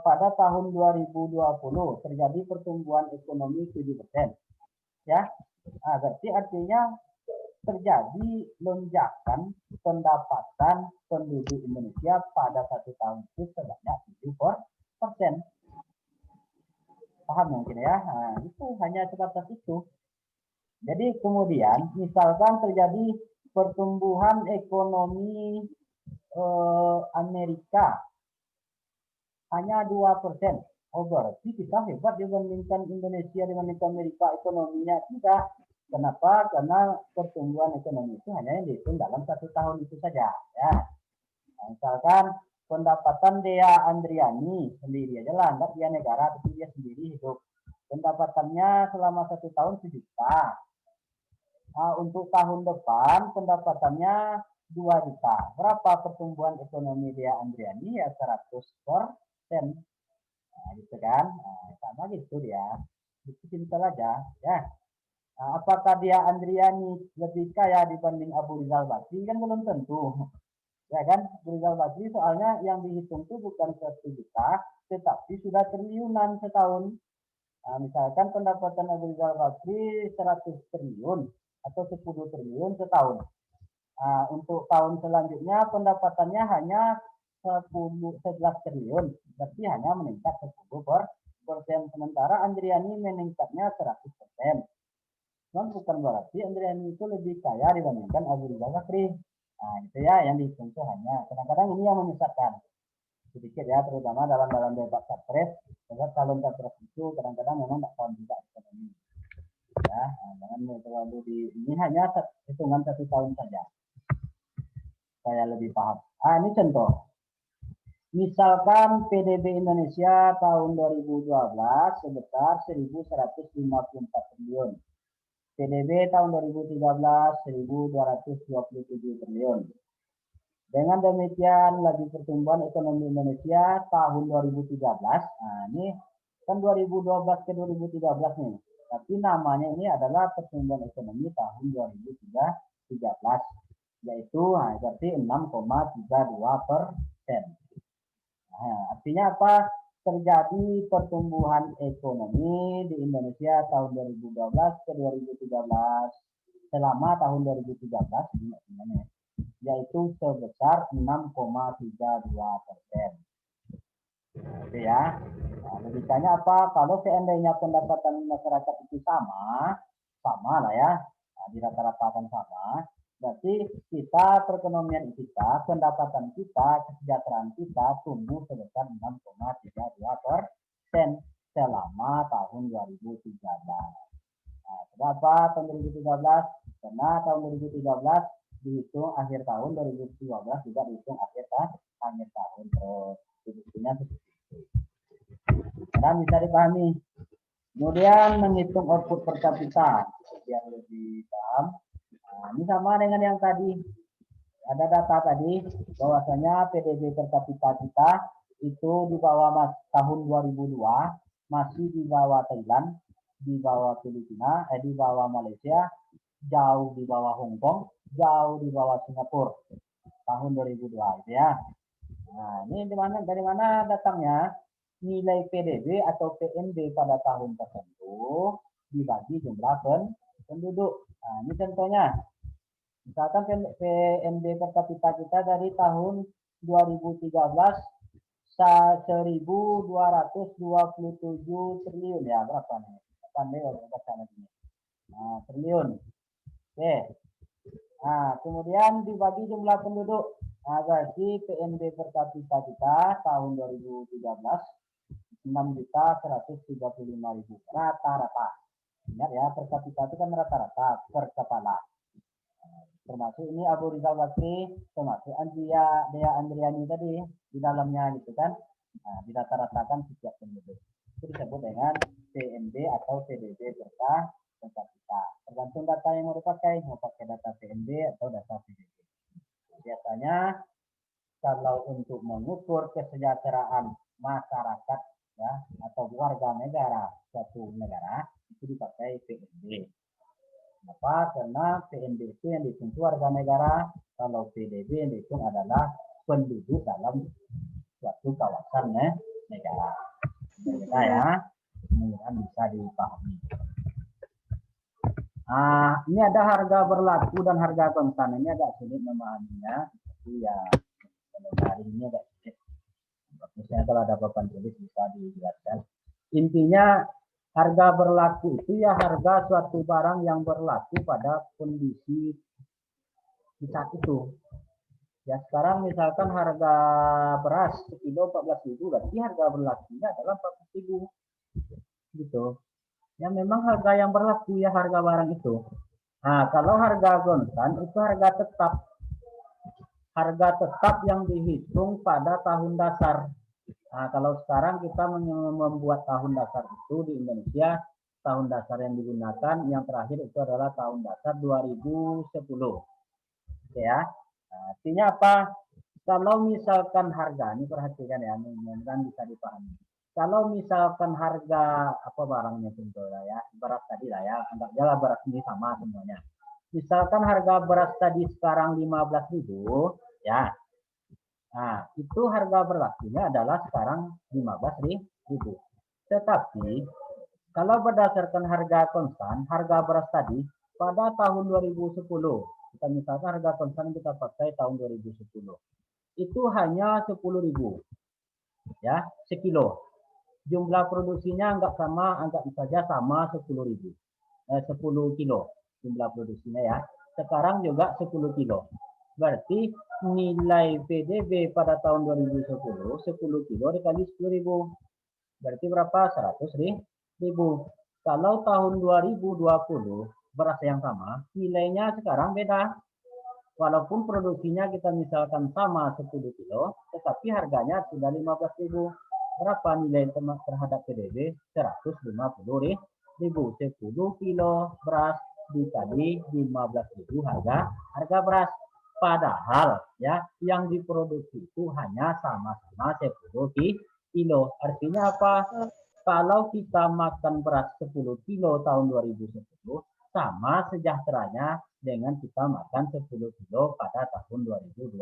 pada tahun 2020 terjadi pertumbuhan ekonomi 7%. Ya, nah, berarti artinya terjadi lonjakan pendapatan penduduk Indonesia pada 1 tahun itu sebanyak 7%. Paham mungkin ya? Nah, itu hanya sebatas itu. Jadi kemudian misalkan terjadi pertumbuhan ekonomi Amerika hanya 2%. Oh berarti kita hebat dibandingkan Indonesia dibandingkan Amerika ekonominya. Tidak. Kenapa? Karena pertumbuhan ekonomi itu hanya yang dihitung dalam 1 tahun itu saja. Ya. Nah, misalkan pendapatan Dea Andriani sendiri aja lah, enggak dia negara, tapi dia sendiri hidup. Pendapatannya selama 1 tahun 1 juta. Untuk tahun depan pendapatannya 2 juta. Berapa pertumbuhan ekonomi dia Andriani? Ya 100%. Nah, gitu kan? Nah, sama gitu dia. Itu simpel aja, ya. Apakah dia Andriani lebih kaya dibanding Abu Rizal Bakri? Kan belum tentu. Ya kan? Abu Rizal Bakri soalnya yang dihitung itu bukan 1 juta, tetapi sudah triliunan setahun. Misalkan pendapatan Abu Rizal Bakri 100 triliun atau 10 triliun setahun. Untuk tahun selanjutnya pendapatannya hanya 11 triliun, berarti hanya meningkat 10%. Sementara Andriani meningkatnya 100%. Cuman bukan berarti Andriani itu lebih kaya dibandingkan Abu Rizal Bakri. Itu ya yang dihitung itu hanya. Kadang-kadang ini yang menyesatkan sedikit ya, terutama dalam debat capres. Sebab calon capres itu kadang-kadang memang tidak paham juga ekonomi. Ya, jangan terlalu ini hanya hitungan 1 tahun saja. Saya lebih paham. Ini contoh. Misalkan PDB Indonesia tahun 2012 sebesar 1.154 triliun. PDB tahun 2013 1.227 triliun. Dengan demikian laju pertumbuhan ekonomi Indonesia tahun 2013. Ini kan 2012 ke 2013 nih. Tapi namanya ini adalah pertumbuhan ekonomi tahun 2013, yaitu berarti 6,32%. Artinya apa? Terjadi pertumbuhan ekonomi di Indonesia tahun 2012 ke 2013 selama tahun 2013 yaitu sebesar 6,32%. Oke ya. Logikanya apa? Kalau seandainya pendapatan masyarakat itu sama lah ya, di rata-rata sama, berarti kita perekonomian kita, pendapatan kita, kesejahteraan kita tumbuh sebesar 6,32% selama tahun 2013. Kenapa tahun 2013? Karena tahun 2013 dihitung akhir tahun, 2012 juga dihitung akhir tahun terus. Buktinya seperti itu. Karena bisa dipahami. Kemudian menghitung output per kapita biar lebih paham. Ini sama dengan yang tadi. Ada data tadi bahwasanya PDB per kapita kita itu di bawah tahun 2002 masih di bawah Thailand, di bawah Filipina, di bawah Malaysia, jauh di bawah Hong Kong, jauh di bawah Singapura tahun 2002 gitu ya. Ini dari mana datangnya? Nilai PDB atau PNB pada tahun tertentu dibagi jumlah penduduk. Ini contohnya. Misalkan PNB per kapita kita dari tahun 2013 1.227 triliun ya, berapa nih? Pandai orang baca lagi. Triliun. Oke. Kemudian dibagi jumlah penduduk. Berarti PNB per kapita kita tahun 2013 6.135.000 rata-rata. Ingat ya, per kapita itu kan rata-rata per kepala. Termasuk ini Abu Rizal Bakri, termasuk Dea Andriani tadi di dalamnya gitu kan. Dirata-ratakan setiap penduduk. Itu disebut dengan PNB atau PDB per kapita. Tergantung data yang mau dipakai, mau pakai data PNB atau data PDB. Biasanya kalau untuk mengukur kesejahteraan masyarakat ya atau warga negara suatu negara itu dipakai PNB. Kenapa? Karena PNB itu yang dihitung warga negara, kalau PDB yang dihitung adalah penduduk dalam suatu kawasan negara. Beda ya, mudah bisa dipahami. Ini ada harga berlaku dan harga konstan. Ini agak sulit memahaminya, tapi ya hari ini agak sulit. Misalnya kalau ada papan tulis bisa dijelaskan. Intinya harga berlaku itu ya harga suatu barang yang berlaku pada kondisi saat itu. Ya sekarang misalkan harga beras sekilo 14.000, berarti harga berlakunya adalah 14.000. Gitu. Ya memang harga yang berlaku ya harga barang itu. Kalau harga konstan itu harga tetap. Harga tetap yang dihitung pada tahun dasar. Kalau sekarang kita membuat tahun dasar itu di Indonesia tahun dasar yang digunakan. Yang terakhir itu adalah tahun dasar 2010. Oke ya. Nah, artinya apa? Kalau misalkan harga, ini perhatikan ya, mudah-mudahan bisa dipahami. Kalau misalkan harga apa barangnya contohnya ya, beras tadi lah ya, anggap jalan beras ini sama semuanya. Misalkan harga beras tadi sekarang 15.000, ya. Nah, itu harga berlakunya adalah sekarang 15.000. Tetapi kalau berdasarkan harga konstan, harga beras tadi pada tahun 2010, kita misalkan harga konstan kita pakai tahun 2010, itu hanya 10.000 ya sekilo. Jumlah produksinya enggak sama, anggap saja sama 10.000. 10 kilo jumlah produksinya ya. Sekarang juga 10 kilo. Berarti nilai PDB pada tahun 2010 10 kilo dikali 10.000. Berarti berapa? 100.000. Kalau tahun 2020 beras yang sama, nilainya sekarang beda. Walaupun produksinya kita misalkan sama 10 kilo, tetapi harganya sudah 15.000. Berapa nilai terhadap PDB? 150.000. 10 kilo beras dikali 15.000 harga beras. Padahal ya yang diproduksi itu hanya sama-sama 10 kilo. Artinya apa? Kalau kita makan beras 10 kilo tahun 2010, sama sejahteranya dengan kita makan 10 kilo pada tahun 2020.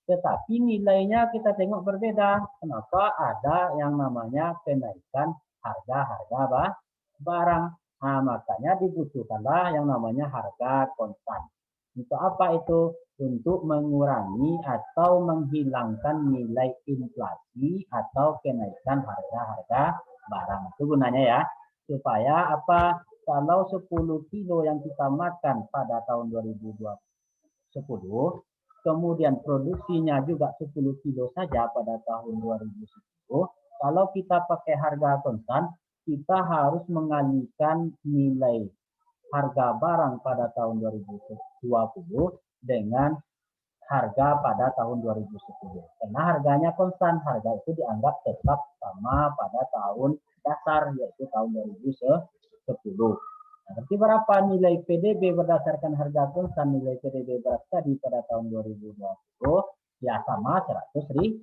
Tetapi nilainya kita tengok berbeda. Kenapa? Ada yang namanya kenaikan harga-harga barang. Nah, makanya dibutuhkanlah yang namanya harga konstan. Untuk apa itu? Untuk mengurangi atau menghilangkan nilai inflasi atau kenaikan harga-harga barang. Itu gunanya ya. Supaya apa? Kalau 10 kilo yang kita makan pada tahun 2010, kemudian produksinya juga 10 kilo saja pada tahun 2010, kalau kita pakai harga konstan, kita harus mengalihkan nilai harga barang pada tahun 2020 dengan harga pada tahun 2010. Karena harganya konstan, harga itu dianggap tetap sama pada tahun dasar, yaitu tahun 2010. Nah, berarti berapa nilai PDB berdasarkan harga konstan, nilai PDB beras tadi pada tahun 2020? Ya sama 100.000.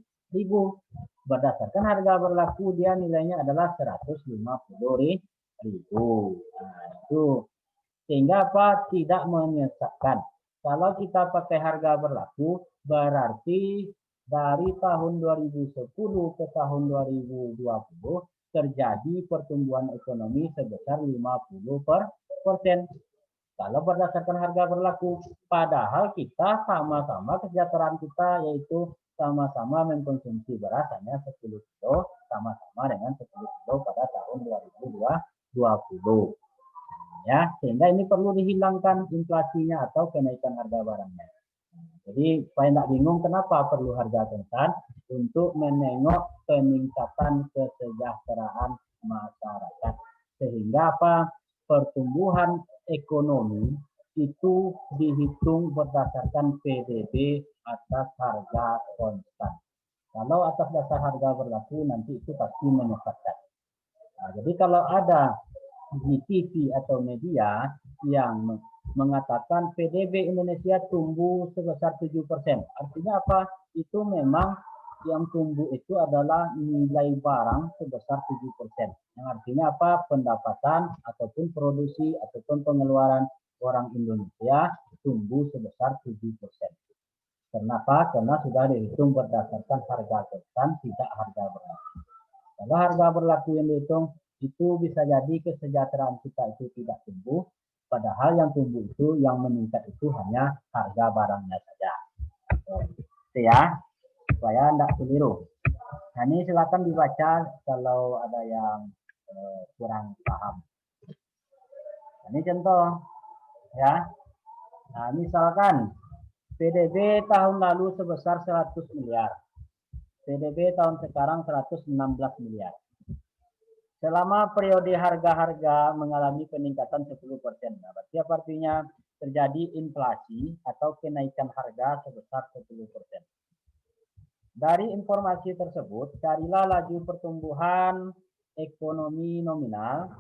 Berdasarkan harga berlaku, dia nilainya adalah 150.000. Nah, itu sehingga apa? Tidak menyesatkan. Kalau kita pakai harga berlaku, berarti dari tahun 2010 ke tahun 2020 terjadi pertumbuhan ekonomi sebesar 50%. Kalau berdasarkan harga berlaku, padahal kita sama-sama kesejahteraan kita yaitu sama-sama mengkonsumsi beras hanya 10 kilo, sama-sama dengan 10 kilo pada tahun 2020. Ya, sehingga ini perlu dihilangkan inflasinya atau kenaikan harga barangnya. Jadi supaya tidak bingung kenapa perlu harga konstan untuk menengok peningkatan kesejahteraan masyarakat. Sehingga apa? Pertumbuhan ekonomi itu dihitung berdasarkan PDB atas harga konstan. Kalau atas dasar harga berlaku nanti itu pasti menyesatkan. Nah, jadi kalau ada di TV atau media yang mengatakan PDB Indonesia tumbuh sebesar 7%. Artinya apa? Itu memang yang tumbuh itu adalah nilai barang sebesar 7%. Yang artinya apa? Pendapatan ataupun produksi ataupun pengeluaran orang Indonesia tumbuh sebesar 7%. Kenapa? Karena sudah dihitung berdasarkan harga konstan, tidak harga berlaku. Kalau harga berlaku yang dihitung, itu bisa jadi kesejahteraan kita itu tidak tumbuh, padahal yang tumbuh itu, yang meningkat itu hanya harga barangnya saja. Itu ya, supaya tidak keliru. Nah, ini silakan dibaca kalau ada yang kurang paham. Nah, ini contoh ya. Nah, misalkan PDB tahun lalu sebesar 100 miliar. PDB tahun sekarang 116 miliar. Selama periode harga-harga mengalami peningkatan 10%. Nah, berarti apa artinya? Terjadi inflasi atau kenaikan harga sebesar 10%. Dari informasi tersebut, carilah laju pertumbuhan ekonomi nominal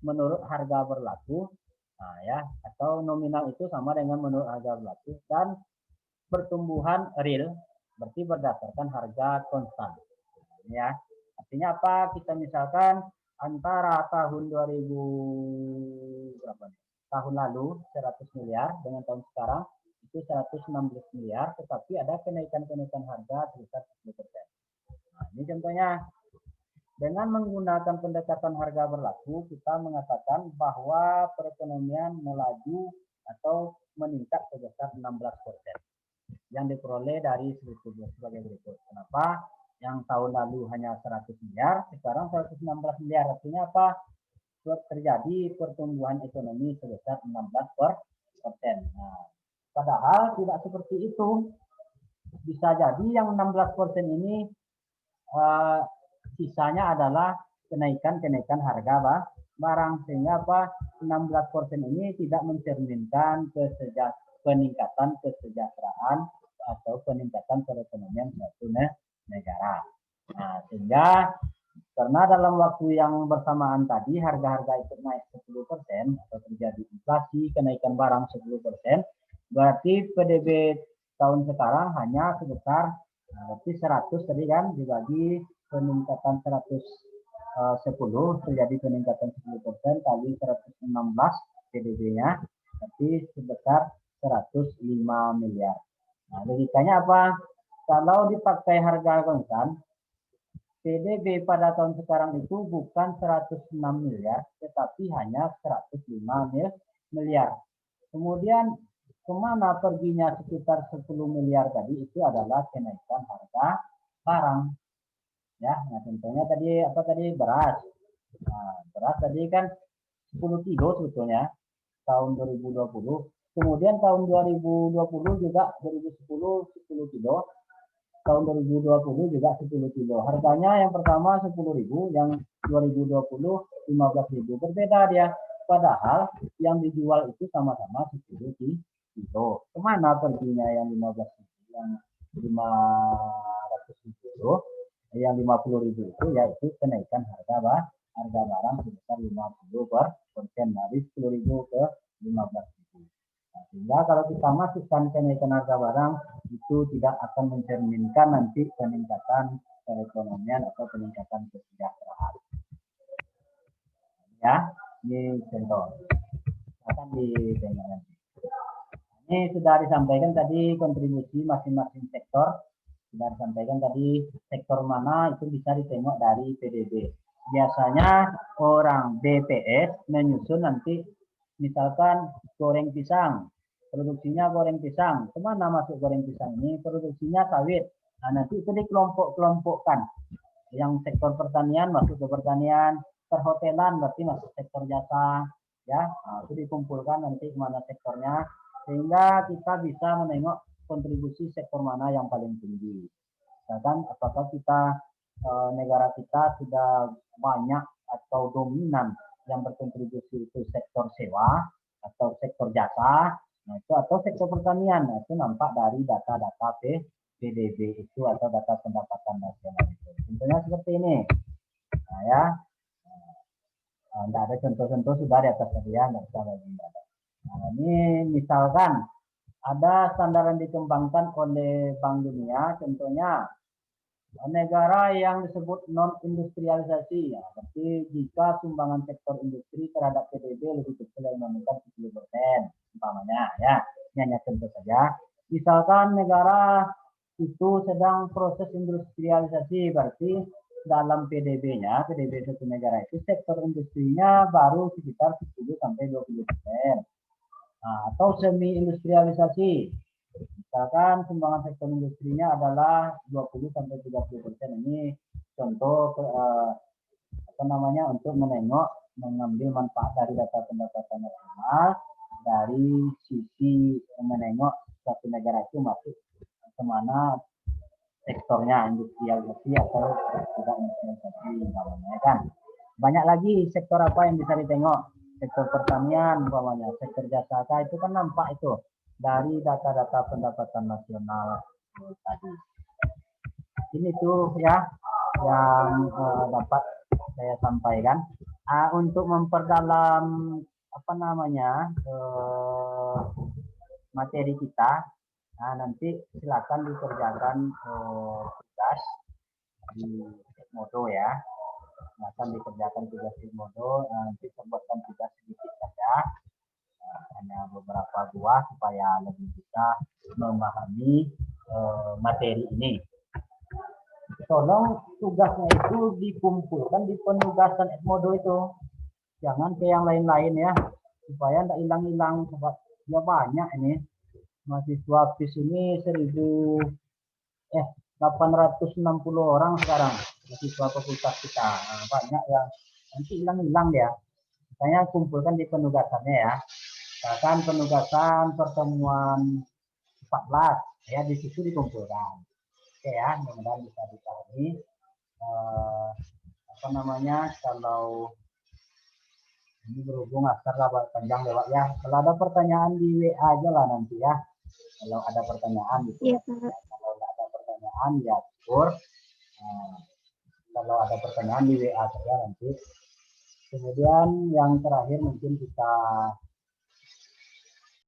menurut harga berlaku, nah ya, atau nominal itu sama dengan menurut harga berlaku, dan pertumbuhan real berarti berdasarkan harga konstan. Ya, artinya apa? Kita misalkan antara tahun 2000 berapa nih? Tahun lalu 100 miliar dengan tahun sekarang itu 116 miliar, tetapi ada kenaikan-kenaikan harga sebesar 10%. Nah, ini contohnya. Dengan menggunakan pendekatan harga berlaku, kita mengatakan bahwa perekonomian melaju atau meningkat sebesar 16% yang diperoleh dari sebagai berikut. Kenapa? Yang tahun lalu hanya 100 miliar, sekarang 116 miliar. Artinya apa? Terjadi pertumbuhan ekonomi sebesar 16%. Nah, padahal tidak seperti itu. Bisa jadi yang 16% ini sisanya adalah kenaikan harga barang, sehingga apa 16% ini tidak mencerminkan peningkatan kesejahteraan atau peningkatan perekonomian suatu negara. Nah, sehingga karena dalam waktu yang bersamaan tadi harga-harga itu naik 10% atau terjadi inflasi kenaikan barang 10%, berarti PDB tahun sekarang hanya sebesar berarti 100 tadi kan dibagi peningkatan 110 terjadi peningkatan 10% kali 116 PDB-nya berarti sebesar 105 miliar. Nah, logikanya apa? Kalau dipakai harga konstan, PDB pada tahun sekarang itu bukan 106 miliar, tetapi hanya 105 miliar. Kemudian kemana perginya sekitar 10 miliar tadi? Itu adalah kenaikan harga barang. Ya, nah contohnya tadi apa tadi beras. Nah, beras tadi kan 10 kilo sebetulnya tahun 2020. Kemudian tahun 2020 juga 2010 10 kilo. Tahun 2020 juga 10 kilo. Harganya yang pertama 10.000, yang 2020 15.000. Berbeda dia. Padahal yang dijual itu sama-sama 10 kilo. Kemana perginya yang 15.000, yang 500.000, yang 50.000 itu yaitu kenaikan harga barang sebesar 50% dari 10.000 ke 15.000. Nah, sehingga kalau kita masukkan kenaikan harga barang itu tidak akan mencerminkan nanti peningkatan perekonomian atau peningkatan kesejahteraan. Ya, ini contoh. Akan ditengok nanti. Ini sudah disampaikan tadi kontribusi masing-masing sektor. Sudah disampaikan tadi sektor mana itu bisa ditengok dari PDB. Biasanya orang BPS menyusun nanti misalkan goreng pisang, produksinya goreng pisang. Kemana masuk goreng pisang ini? Produksinya sawit. Nah, nanti itu dikelompok-kelompokkan. Yang sektor pertanian masuk ke pertanian, perhotelan berarti masuk sektor jasa. Ya, nah, itu dikumpulkan nanti kemana sektornya, sehingga kita bisa menengok kontribusi sektor mana yang paling tinggi. Misalkan apakah kita negara kita sudah banyak atau dominan yang berkontribusi itu sektor sewa atau sektor jasa, nah itu atau sektor pertanian. Nah, itu nampak dari data-data PDB itu atau data pendapatan nasional itu. Contohnya seperti ini. Nah ya, tidak ada contoh-contoh sudah di atas tadi ya, nggak usah lagi. Nah, ini misalkan ada standar yang dikembangkan oleh Bank Dunia, contohnya negara yang disebut non-industrialisasi, ya, berarti jika sumbangan sektor industri terhadap PDB lebih kecil dari 10%, umpamanya, ya, ini hanya contoh saja. Misalkan negara itu sedang proses industrialisasi, berarti dalam PDB-nya, PDB satu negara itu sektor industrinya baru sekitar 10-20%. Nah, atau semi industrialisasi. Misalkan sumbangan sektor industrinya adalah 20-30%. Ini contoh apa namanya untuk mengambil manfaat dari data pendapatan nasional dari sisi menengok suatu negara itu masuk kemana sektornya, industrialisasi atau tidak industrialisasi namanya kan. Banyak lagi sektor apa yang bisa ditengok. Sektor pertanian umpamanya, sektor jasa itu kan nampak itu dari data-data pendapatan nasional tadi. Ini tuh ya yang dapat saya sampaikan. Untuk memperdalam apa namanya materi kita, nanti silakan dikerjakan tugas di Edmodo ya. Akan dikerjakan tugas di Edmodo. Nanti saya buatkan tugas sedikit saja, hanya beberapa buah supaya lebih bisa memahami materi ini. Tolong tugasnya itu dikumpulkan di penugasan Edmodo itu, jangan ke yang lain-lain ya, supaya tidak hilang-hilang. Ya banyak ini mahasiswa FIS ini 860 orang sekarang mahasiswa fakultas kita. Banyak yang nanti hilang-hilang ya, makanya kumpulkan di penugasannya ya. Bahkan penugasan pertemuan 14 ya, di situ dikumpulkan. Oke ya, mudah-mudahan bisa dipahami. Apa namanya, kalau ini berhubung askar lah panjang lewat ya. Kalau ada pertanyaan di WA aja lah nanti ya. Kalau ada pertanyaan gitu. Iya, kalau nggak ada pertanyaan ya syukur. Kalau ada pertanyaan di WA saja nanti. Kemudian yang terakhir mungkin kita